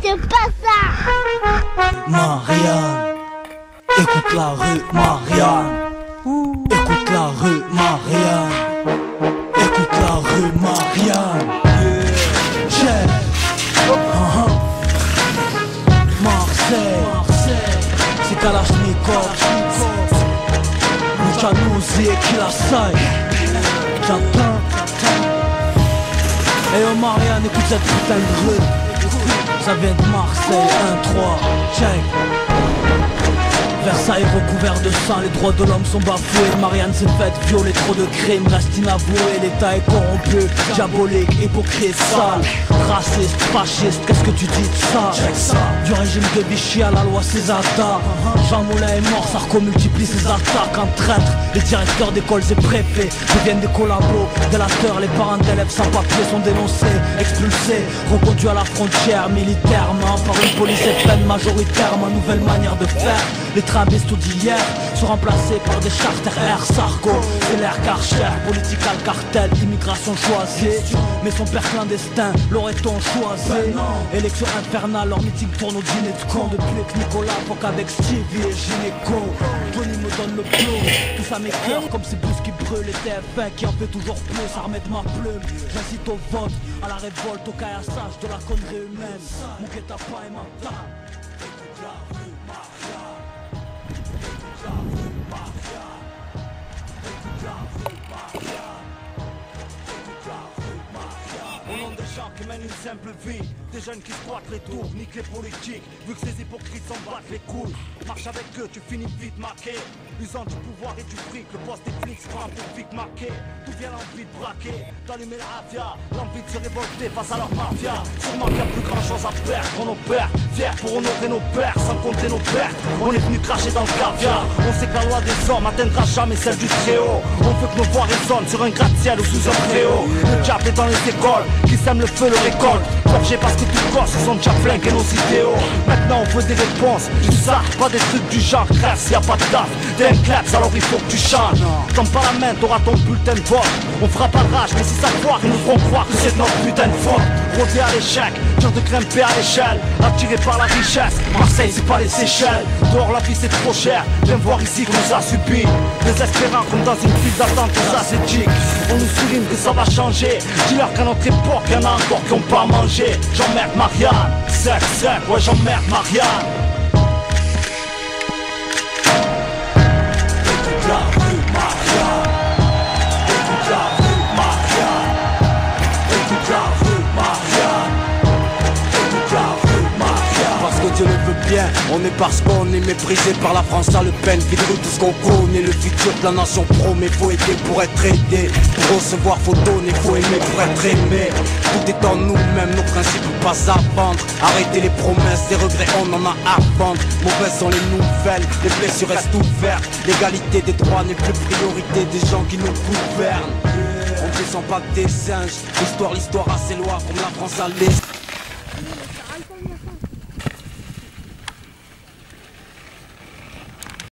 c'est pas ça. Marianne, écoute la rue, Marianne. Écoute la rue, Marianne. Écoute la rue, Marianne. Yeah. Marseille, c'est Kalachnikov. Mouchanouzi et qui la saille. J'entends. Et oh Marianne, écoute cette putain de rue. Ça vient de Marseille, 1-3, check. Versailles recouvert de sang, les droits de l'homme sont bafoués. Marianne s'est faite violer, trop de crimes restent inavoués. L'état est corrompu, diabolique, hypocrite, sale. Raciste, fasciste, qu'est-ce que tu dis de ça? Du régime de Vichy à la loi Césata. Jean Moulin est mort, Sarko multiplie ses attaques en traître. Les directeurs d'écoles et préfets deviennent des collabos, délateurs. Les parents d'élèves sans papier sont dénoncés, expulsés, reconduits à la frontière militairement par une police FN majoritairement. Nouvelle manière de faire. Les travestis d'hier sont remplacés par des charters Air Sarko et l'air Karcher, political cartel, immigration choisie. Mais son père clandestin, l'aurait-on choisi? Élection infernale, leur meeting tourne au dîner de con. Depuis que Nicolas Foc avec Stevie et Gynéco. Tony me donne le plomb, tout ça m'écœure comme ces bus qui brûlent. Les TF1 qui en fait toujours plus, armée de ma plume. J'incite au vote, à la révolte, au caillassage de la connerie humaine. Mon guet-apens est mental. Au nom des gens qui mènent une simple vie, des jeunes qui squattent les tours, niquent les politiques, vu que ces hypocrites s'en battent les couilles. Marche avec eux, tu finis vite marqué. Usant du pouvoir et du fric, le poste des flics se prend pour vite marqué. D'où vient l'envie de braquer, d'allumer la radia, l'envie de se révolter face à leur mafia. Sûrement qu'il n'y a plus grand chose à perdre pour nos pères, fiers pour honorer nos pères, sans compter nos pertes. On est venu cracher dans le caviar. On sait que la loi des hommes atteindra jamais celle du Très-Haut. On veut que nos voix résonnent sur un gratte-ciel ou sous un préau. Le diable est dans les écoles, qui sème le feu le récolte. Forgé parce que tout corps se sont déjà flingués nos idéaux. Maintenant on veut des réponses, du ça, pas des trucs du genre. Grâce, y a pas de taf, t'es un claps, alors il faut que tu changes. Tends pas la main, t'auras ton bulletin de vote. On fera pas de rage, mais si ça foire, ils nous feront croire que c'est notre putain de faute. Rôder à l'échec, dur de grimper à l'échelle. Attiré par la richesse, Marseille c'est pas les Seychelles. Dehors la vie c'est trop cher, viens voir ici qu'on nous a subi. Désespérant comme dans une file d'attente aux ascétiques. On nous souligne que ça va changer. Dis-leur qu'à notre époque y'en a encore qui ont pas mangé. J'emmerde Marianne, sec, ouais j'emmerde Marianne. Écoute la rue Marianne. Écoute la rue Marianne. Écoute la rue Marianne. Écoute la rue Marianne. Parce que Dieu le veut bien, on est parce qu'on est méprisé par la France à Le Pen. Vide tout ce qu'on connaît, le futur de la nation promet. Faut aider pour être aidé, pour recevoir faut donner, faut aimer pour être aimé. Tout est en nous-mêmes, nos principes pas à vendre. Arrêtez les promesses, des regrets on en a à vendre. Mauvaises sont les nouvelles, les blessures restent ouvertes. L'égalité des droits n'est plus priorité des gens qui nous gouvernent. On ne descend pas des singes, l'histoire a ses lois comme la France a les...